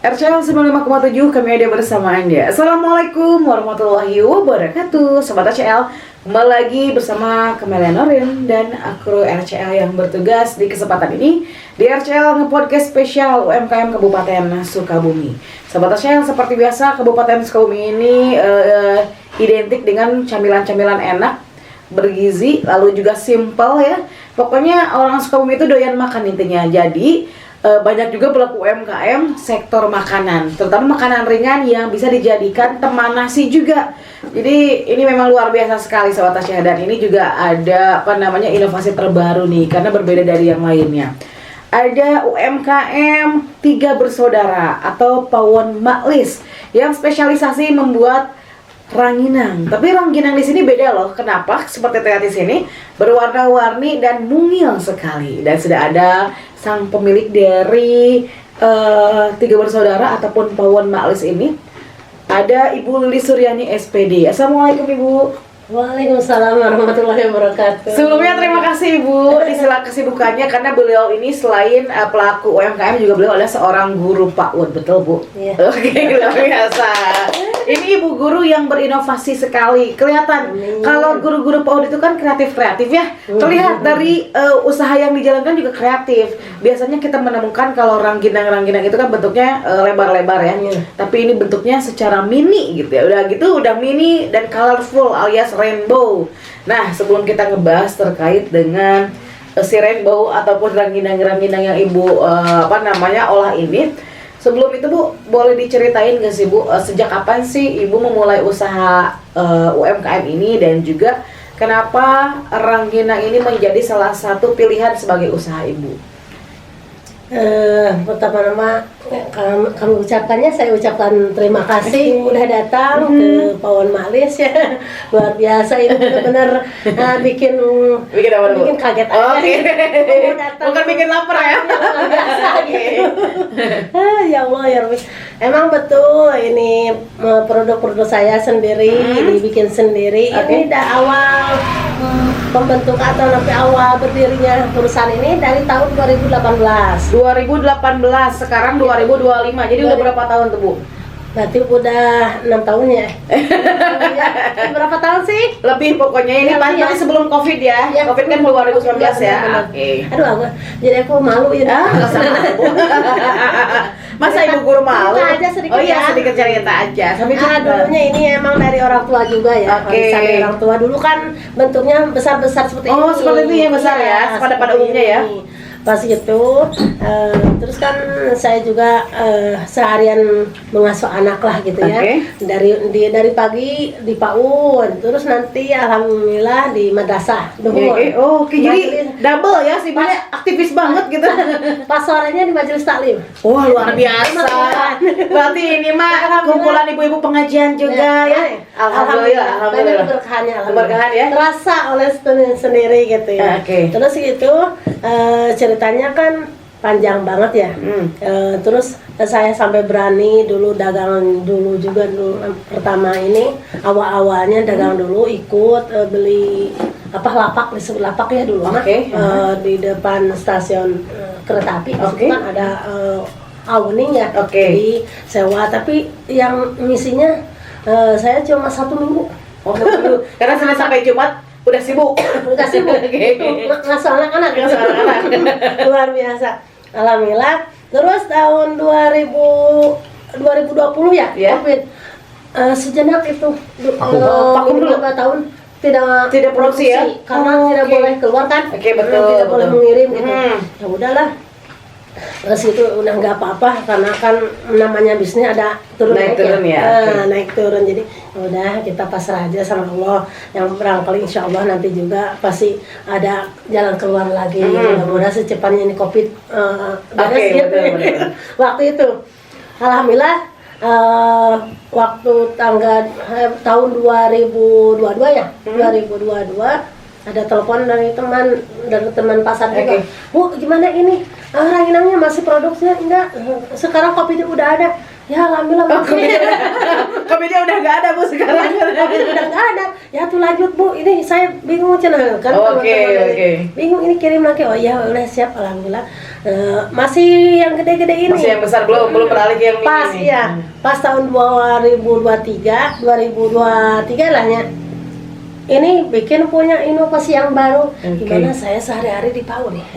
RCL 95,7 kami ada bersama Anda. Assalamualaikum warahmatullahi wabarakatuh. Sobat RCL, kembali lagi bersama Kamelia Norin dan kru RCL yang bertugas di kesempatan ini di RCL Nge-Podcast spesial UMKM Kabupaten Sukabumi. Sobat RCL, seperti biasa Kabupaten Sukabumi ini identik dengan camilan-camilan enak, bergizi, lalu juga simple ya. Pokoknya orang Sukabumi itu doyan makan intinya. Jadi banyak juga pelaku UMKM sektor makanan, terutama makanan ringan yang bisa dijadikan teman nasi juga. Jadi ini memang luar biasa sekali Sobat Tasya, dan ini juga ada inovasi terbaru nih karena berbeda dari yang lainnya. Ada UMKM 3 bersaudara atau Pawon Maklis yang spesialisasi membuat ranginang. Tapi ranginang di sini beda loh. Kenapa? Seperti terlihat di sini, berwarna-warni dan mungil sekali. Dan sudah ada sang pemilik dari 3 bersaudara ataupun Pawon Maklis ini. Ada Ibu Lili Suryani SPD. Assalamualaikum Ibu. Waalaikumsalam warahmatullahi wabarakatuh. Sebelumnya terima kasih Ibu di sela kesibukannya, karena beliau ini selain pelaku UMKM juga beliau adalah seorang guru PAUD, betul Bu? Iya. Oke, luar biasa. Ini Ibu guru yang berinovasi sekali. Kelihatan kalau guru-guru PAUD itu kan kreatif ya. Terlihat dari usaha yang dijalankan juga kreatif. Biasanya kita menemukan kalau rangginang itu kan bentuknya lebar-lebar ya. Tapi ini bentuknya secara mini gitu ya. Udah mini dan colorful alias rainbow. Nah, sebelum kita ngebahas terkait dengan si rainbow ataupun rangginang-rangginang yang Ibu olah ini, sebelum itu Bu, boleh diceritain gak sih Bu, sejak kapan sih Ibu memulai usaha UMKM ini, dan juga kenapa rangginang ini menjadi salah satu pilihan sebagai usaha Ibu? Pertama-tama kami ucapkannya, saya ucapkan terima kasih udah datang ke Pawon Maklis ya. Luar biasa, ini benar-benar bikin kaget aja. Bukan bikin lapar ya. Luar biasa gitu. Ya Allah ya Rabbi. Emang betul ini produk-produk saya sendiri, dibikin sendiri. Ini dari awal pembentuk atau sampai awal berdirinya perusahaan ini dari tahun 2018. 2018, sekarang 2025. Jadi udah berapa tahun tuh Bu? Berarti udah 6 tahun ya. Berapa tahun sih? Lebih pokoknya, ini masih sebelum Covid ya. Covid kan 2019 ya. Oke. Aduh, jadi aku malu ya. Masa Ibu guru malu? Aja sedikit. Oh iya, sedikit cerita aja. Dulunya ini emang dari orang tua juga ya. Dari orang tua dulu kan bentuknya besar-besar seperti ini. Oh, seperti ini ya, besar ya, pada umumnya ya. Pas itu, terus kan saya juga seharian mengasuh anak lah gitu ya. Dari pagi di PAUD, terus nanti alhamdulillah di madrasah. Oke, jadi double ya, sih aktivis banget gitu. Pas sorenya di majelis taklim. Wah, luar biasa. Berarti ini mah kumpulan ibu-ibu pengajian juga ya. Alhamdulillah. Berkahannya ya. Terasa oleh sendiri gitu ya. Terus gitu ceritanya kan panjang banget ya. Terus saya sampai berani dulu dagangan dulu juga pertama ini awalnya dagang dulu, ikut beli lapak, disebut lapak ya dulu di depan stasiun kereta api. Kan ada awning ya, jadi sewa, tapi yang misinya saya cuma 1 minggu. Karena Senin sampai Jumat udah sibuk. Ngasuh anak-anak. Luar biasa. Alhamdulillah. Terus tahun 2020 ya, Covid. Sejenak itu vakum dulu 2 tahun tidak produksi ya, karena tidak boleh keluar kan. Tidak boleh mengirim gitu. Ya udahlah. Terus itu udah nggak apa-apa, karena kan namanya bisnis ada naik turun, jadi udah kita pasrah aja sama Allah. Yang barangkali insya Allah nanti juga pasti ada jalan keluar lagi. Mudah-mudahan secepatnya ini Covid beres gitu. Waktu itu alhamdulillah waktu tahun 2022 ya, 2022 ada telepon dari teman pasar juga. Bu, gimana ini? Ranginangnya masih produksinya enggak? Sekarang kopi udah ada. Ya alhamdulillah. Komedia udah nggak ada Bu sekarang. Udah nggak ada. Ya tuh lanjut Bu, ini saya bingung cenah kan teman-teman bingung ini kirim lagi. Oh ya udah siap alhamdulillah. Masih yang gede-gede ini. Masih yang besar belum beralih ke yang pas ini. ya. Pas tahun 2023 lah ya. Ini bikin punya inovasi yang baru. Gimana saya sehari-hari di PAUD nih.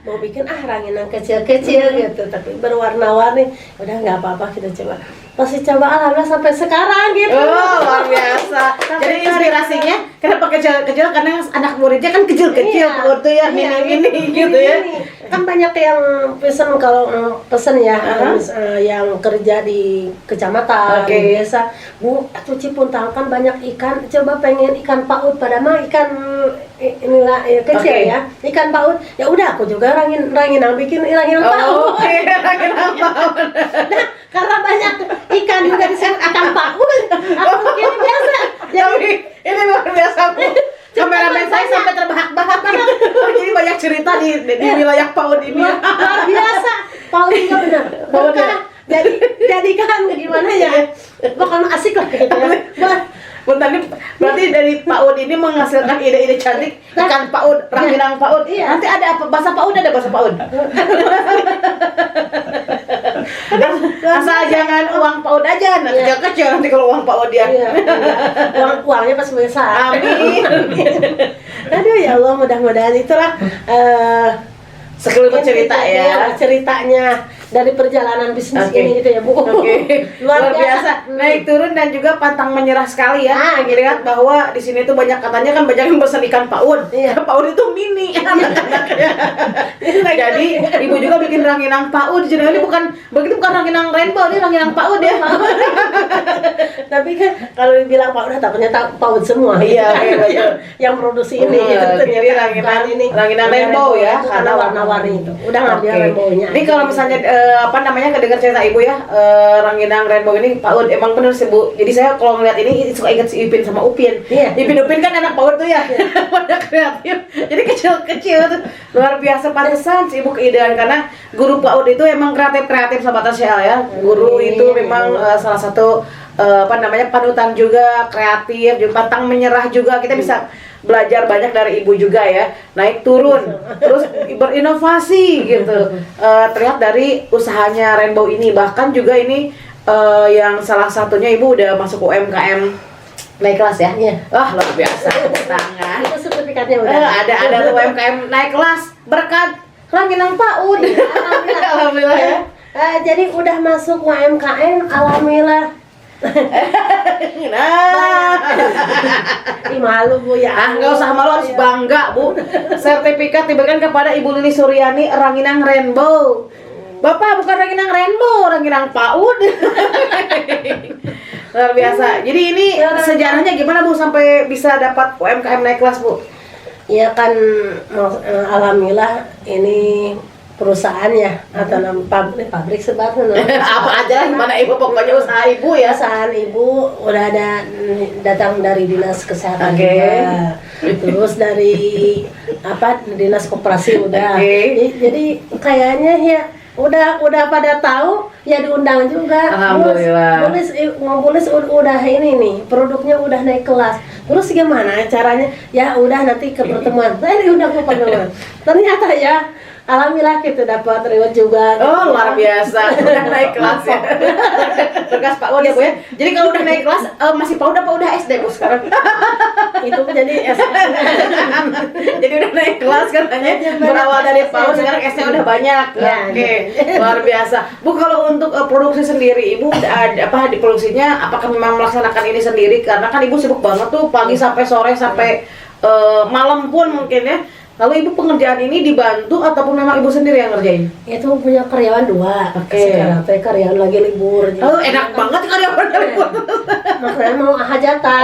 Mau bikin ranginan kecil-kecil gitu, tapi berwarna-warni. Udah nggak apa-apa kita coba. Masih coba alhamdulillah sampai sekarang gitu. Oh, luar biasa. Jadi inspirasinya kenapa kecil-kecil karena anak muridnya kan kecil-kecil tuh ya, mini-mini gitu ya. Kan banyak yang pesen kalau pesen ya yang kerja di kecamatan biasa, Bu, atuh Cipuntang kan banyak ikan, coba pengen ikan paut pada mah ikan inilah kecil ya, ikan paut. Ya udah aku juga ranginang bikin ranginang paut. Ranginang paut. Nah, karena banyak ikan juga disebut ikan paut, aku bikin biasa. Jadi ini luar biasa Bu. Kameramen saya sampai terbahak-bahak. Jadi banyak cerita di wilayah PAUD ini. Luar biasa. PAUD juga benar. Jadi kan gimana ya? Bakal asik lah gitu ya. Berarti dari PAUD ini menghasilkan ide-ide cantik ikan PAUD, ranginang PAUD. Nanti ada apa? Bahasa PAUD ada bahasa PAUD. Asal jangan uang PAUD aja, nanti kecil nanti kalau uang PAUD dia. Uangnya pas besar. Amin. Aduh ya Allah, mudah-mudahan itulah sekelumit cerita ya. Ceritanya dari perjalanan bisnis ini gitu ya Bu. Luar biasa. Naik turun dan juga pantang menyerah sekali ya. Lihat bahwa di sini tuh banyak katanya kan banyak yang pesan ikan PAUD. PAUD itu mini anak-anaknya. Jadi ibu juga bikin ranginang PAUD. Jadi ini bukan ranginang rainbow, ini ranginang PAUD ya. Tapi kan kalau dibilang PAUD takutnya PAUD semua. Iya, yang produksi ini jadi ranginang rainbow ya karena warna-warni itu. Udah ngambil rainbow-nya. Ini kalau misalnya kedengar cerita ibu ya, ranginang rainbow ini PAUD emang bener sih Bu. Jadi saya kalau ngeliat ini suka ingat si Ipin sama Upin. Upin kan anak PAUD tuh ya. Banyak kreatif. Jadi kecil-kecil tuh luar biasa, pantesan si ibu keidean karena guru PAUD itu emang kreatif Sahabat Asyal ya. Guru itu memang salah satu panutan juga, kreatif, juga pantang menyerah juga. Kita bisa belajar banyak dari ibu juga ya, naik turun terus berinovasi gitu. Terlihat dari usahanya Rainbow ini, bahkan juga ini yang salah satunya ibu udah masuk UMKM naik kelas ya. Wah luar biasa, tangan itu sertifikatnya udah ada UMKM naik kelas berkat ranginang PAUD. Alhamdulillah ya. Jadi udah masuk UMKM alhamdulillah. Malu Bu ya. Nggak usah malu, harus bangga Bu. Sertifikat diberikan kepada Ibu Lili Suryani ranginang rainbow. Bapak bukan ranginang rainbow, ranginang PAUD. Luar biasa. Jadi ini sejarahnya gimana Bu sampai bisa dapat UMKM naik kelas Bu? Iya kan, alhamdulillah ini perusahaan ya atau pabrik sebenarnya apa aja lah gimana ibu, pokoknya usaha ibu ya. Usaha ibu udah ada datang dari dinas kesehatan juga, terus dari dinas koperasi udah. Jadi kayaknya ya udah pada tahu ya, diundang juga. Alhamdulillah. Ngumpulin udah ini nih, produknya udah naik kelas. Terus gimana caranya? Ya udah nanti ke pertemuan. Saya diundang ke pertemuan. Ternyata ya alhamdulillah kita dapat reward juga. Oh luar biasa, udah naik kelas ya. Berkas PAUD ya Bu ya. Jadi kalau udah naik kelas masih PAUD apa udah SD Bu sekarang? Itu jadi SD. Jadi udah naik kelas katanya, berawal dari PAUD sekarang SD udah banyak. Oke, luar biasa. Bu kalau untuk produksi sendiri Ibu di produksinya apakah memang melaksanakan ini sendiri? Karena kan Ibu sibuk banget tuh pagi sampai sore sampai malam pun mungkin ya. Lalu ibu pengerjaan ini dibantu ataupun memang ibu sendiri yang ngerjain? Itu punya karyawan 2. Sekarang karyawan lagi libur. Enak banget karyawan libur. Makanya mau hajatan.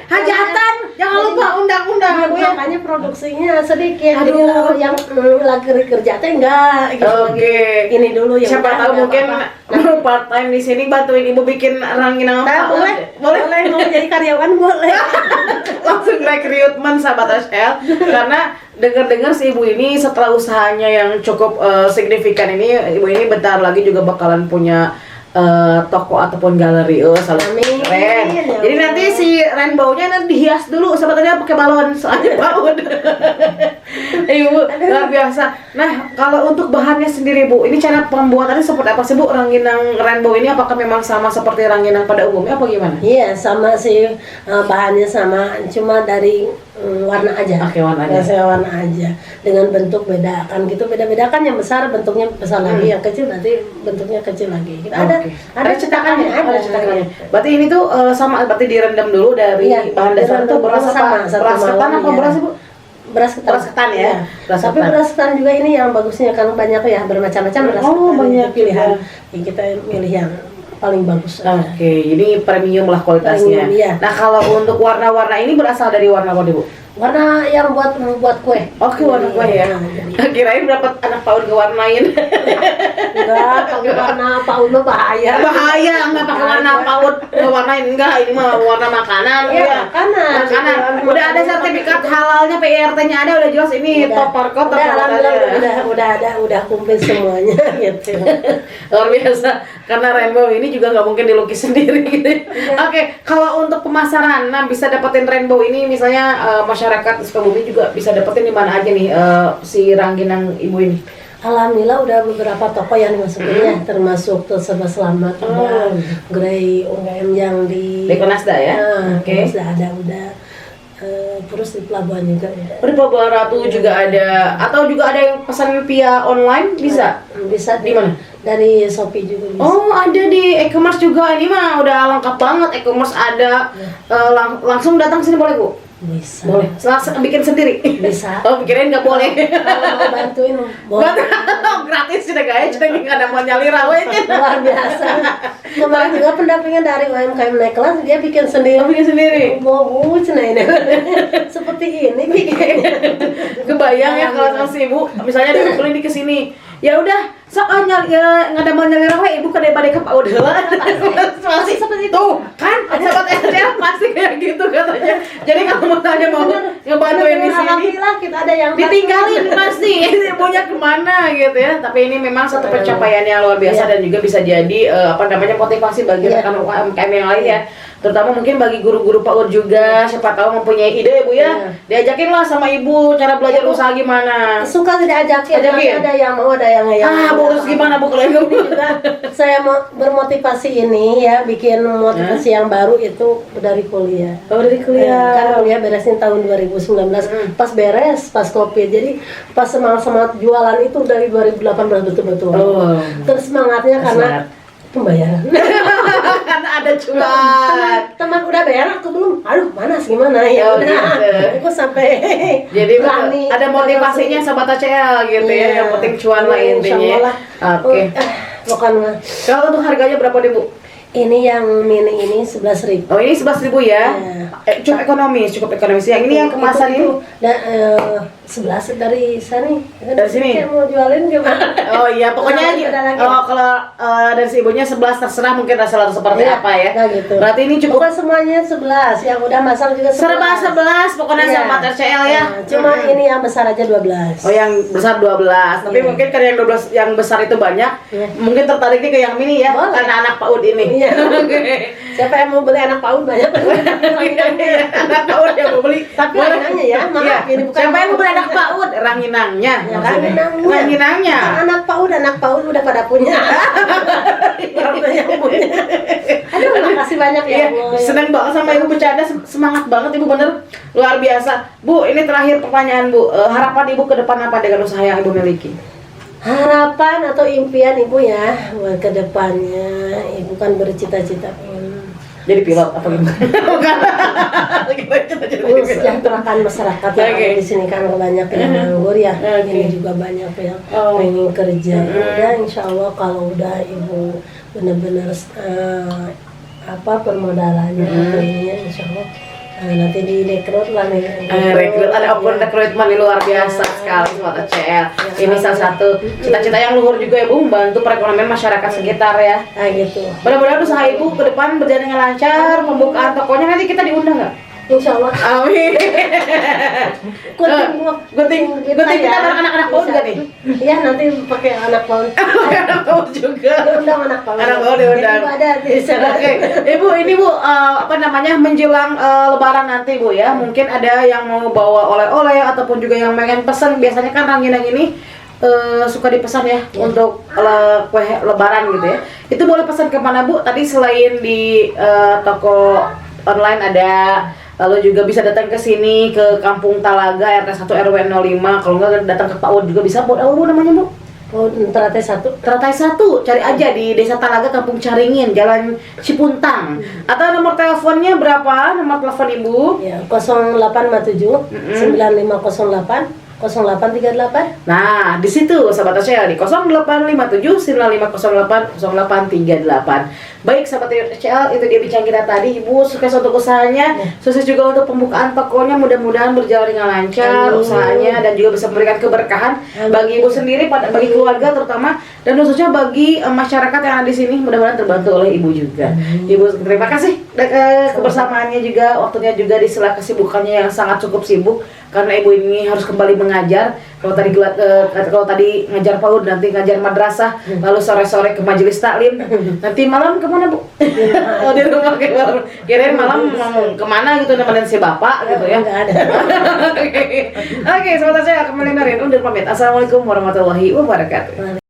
Hajatan, jangan lupa undang-undang. Makanya produksinya sedikit. Aduh, yang lagi kerja teh enggak. Ini dulu ya. Siapa tahu mungkin part time di sini bantuin ibu bikin ranginang PAUD. Boleh mau jadi karyawan boleh. Langsung rekrutmen Sahabat Asyal karena dengar-dengar si ibu ini setelah usahanya yang cukup signifikan ini, ibu ini bentar lagi juga bakalan punya toko ataupun galeri. Salah Amin. keren. Jadi nanti si rainbow-nya nanti dihias dulu sebetulnya pakai balon soalnya baut. Ibu luar biasa. Nah, kalau untuk bahannya sendiri Bu, ini cara pembuatannya seperti apa sih Bu? Rangginang rainbow ini apakah memang sama seperti rangginang pada umumnya apa gimana? Iya, sama sih, bahannya sama, cuma dari warna aja. Oke, warna aja. Saya warna aja. Dengan bentuk beda kan gitu, beda-beda kan, yang besar bentuknya besar lagi, yang kecil berarti bentuknya kecil lagi. Gitu. Ada cetakannya, ada cetakannya. Berarti ini tuh sama, berarti direndam dulu dari Iya, bahan dasar itu beras apa? Beras ketan apa beras Ibu? Beras ketan. Beras ketan ya. Beras Tapi ketan. beras ketan juga ini yang bagusnya kan banyak ya, bermacam-macam beras Oh, ketan. banyak Itu pilihan. juga. Yang kita milih yang paling bagus. Oke, ini premium lah kualitasnya. Premium, iya. Nah, kalau untuk warna-warna ini berasal dari warna apa Bu? Warna yang buat kue. Oke, warna kue ya. Kirain dapat anak PAUD ngewarnain. Enggak, kalau warna PAUD mah bahaya. Bahaya, enggak pakai warna PAUD ngewarnain, enggak, ini mah warna makanan. Iya, makanan. Udah ada sertifikat halalnya, PRT-nya ada, udah jelas ini top markot. Udah kumpul semuanya gitu. Luar biasa, karena rainbow ini juga nggak mungkin dilukis sendiri gitu. Oke, kalau untuk pemasaran, nah bisa dapetin rainbow ini misalnya masyarakat Sukabumi juga bisa dapetin di mana aja nih si rangginang ibu ini? Alhamdulillah udah beberapa toko yang dimasukinnya, termasuk tuh Serba Selamat, udah Gerai UMKM yang di Konasda ya? Oke. Konasda ada udah. Terus di pelabuhan juga ya. Di Pelabuhan Ratu juga ada, atau juga ada yang pesan via online bisa? Bisa Di mana? Dari Shopee juga bisa. Oh, ada di e-commerce juga. Ini mah udah lengkap banget, e-commerce ada. Langsung datang sini boleh Bu? Bisa. Boleh. Bikin sendiri? Bisa. Oh, pikirin nggak boleh. Kalau mau bantuin boleh. Gratis sudah guys, jadi nggak ada mau nyali rawe. Luar biasa. Kemarin juga pendampingan dari UMKM naik kelas, dia bikin sendiri. Bikin sendiri. Mau cina ini. Seperti ini bikinnya. Kebayang ya kalau sama si ibu, misalnya dia beli di kesini, ya udah, soalnya ya nggak ada mau nyali rawe, ibu ke daripada ke PAUD lah. Masih seperti itu. Tuh kan, sahabat RCL pasti kayak gitu katanya. Jadi kalau misalnya mau ngebantuin di sini, alhamdulillah kita ada yang ditinggalin pasti ibunya kemana gitu ya. Tapi ini memang satu pencapaian yang luar biasa dan juga bisa jadi motivasi bagi rekan UMKM yang lain ya. Terutama mungkin bagi guru-guru PAUD juga, siapa tahu mempunyai ide ya Bu ya. Diajakin lah sama ibu cara belajar usaha gimana. Suka diajakin, ada yang mau, ada yang enggak. Bu, terus gimana Bu kalau yang juga saya mau bermotivasi ini ya, bikin motivasi yang baru itu dari kuliah. Oh, dari kuliah. Kan kuliah beresin tahun 2019, pas beres, pas Covid. Jadi pas semangat jualan itu dari 2018 betul-betul. Oh. Terus semangatnya karena pembayaran. Karena ada cuan. Teman udah bayar, aku belum. Aduh, mana sih gimana ya? Oh, gitu. Aku sampai jadi berani. ada motivasinya sahabat ACL gitu ya. Yang penting cuan lah intinya. Oke. Bukan. Kalau untuk harganya berapa nih Bu? Ini yang mini ini 11.000. Oh, ini 11.000 ya? Cukup ekonomis, Yang ini yang kemasan ini? 11 dari sana. Dari sini? Saya mau jualin gimana? Oh iya, pokoknya kalau dari si ibunya 11 terserah mungkin rasa seperti apa ya. Nah gitu. Berarti ini cukup. Bukan semuanya 11, yang udah masang juga 11. Serba 11, pokoknya sama RCL ya. Cuma ini yang besar aja 12. Oh, yang besar 12. Tapi mungkin karena yang 12 yang besar itu banyak, mungkin tertariknya ke yang mini ya. Boleh. Karena anak PAUD ini. Iya. Siapa yang mau beli anak PAUD banyak. Anak PAUD yang mau beli. Tapi ranginangnya ya, maaf ini bukan. Siapa yang mau beli anak PAUD? Ranginangnya. Ya, ranginangnya. Ranginangnya. Anak PAUD udah pada punya. Yang punya. Aduh, makasih banyak ya Allah. Seneng banget sama ibu bercanda, semangat banget ibu, bener luar biasa. Bu, ini terakhir pertanyaan Bu, harapan ibu ke depan apa dengan usaha yang ibu miliki? Harapan atau impian ibu ya buat kedepannya, ibu kan bercita-cita jadi pilot apa gimana? Sejahterakan masyarakat yang ada di sini kan banyak yang nganggur ya. Ini juga banyak yang pengen kerja. Ya insya Allah kalau udah ibu benar-benar permodalannya ininya insya Allah nanti direkrut lah nih. Ada rekrutmen luar biasa sekali buat ACL. Ini salah satu cita-cita yang luhur juga ya Bu, membantu perekonomian masyarakat sekitar ya. Gitu. Mudah-mudahan usaha ibu ke depan berjalan dengan lancar, pembukaan tokonya nanti kita diundang nggak? Insya Allah. Amin. Gunting kita bareng anak-anak PAUD juga nih. Iya, nanti pakai anak PAUD. Anak PAUD juga. Undang anak PAUD. Anak PAUD diundang. Jadi ada di sana. Oke, Ibu, ini Bu, apa namanya, menjelang Lebaran nanti Bu ya, mungkin ada yang mau bawa oleh-oleh ataupun juga yang pengen pesan. Biasanya kan ranginang ini suka dipesan ya untuk kue Lebaran gitu ya. Itu boleh pesan kemana Bu? Tadi selain di toko online ada, lalu juga bisa datang ke sini ke Kampung Talaga RT 1 RW 05. Kalau nggak datang ke PAUD juga bisa. PAUD apa Bu namanya Bu? PAUD Teratai 1. Teratai 1, cari aja di Desa Talaga Kampung Caringin, Jalan Cipuntang. Atau nomor teleponnya berapa? Nomor telepon Ibu? Ya, 0857 9508 0838. Nah, di situ sahabat ACL di 0857 9508 0838. Baik sahabat ACL, itu dia bincang kita tadi. Ibu sukses untuk usahanya, sukses juga untuk pembukaan tokonya, mudah-mudahan berjalan dengan lancar usahanya dan juga bisa memberikan keberkahan bagi Ibu sendiri, bagi keluarga terutama, dan khususnya bagi masyarakat yang ada di sini, mudah-mudahan terbantu oleh Ibu juga. Ibu terima kasih kebersamaannya juga, waktunya juga di sela kesibukannya yang sangat cukup sibuk. Karena Ibu ini harus kembali mengajar. Kalau tadi ngajar PAUD, nanti ngajar madrasah, lalu sore-sore ke majelis taklim. Nanti malam kemana Bu? Oh, di rumah kirain malam ngomong kemana gitu nemenin si bapak gitu ya. Enggak ada. Oke, sebentar saya kembali Narin undur pamit. Assalamualaikum warahmatullahi wabarakatuh.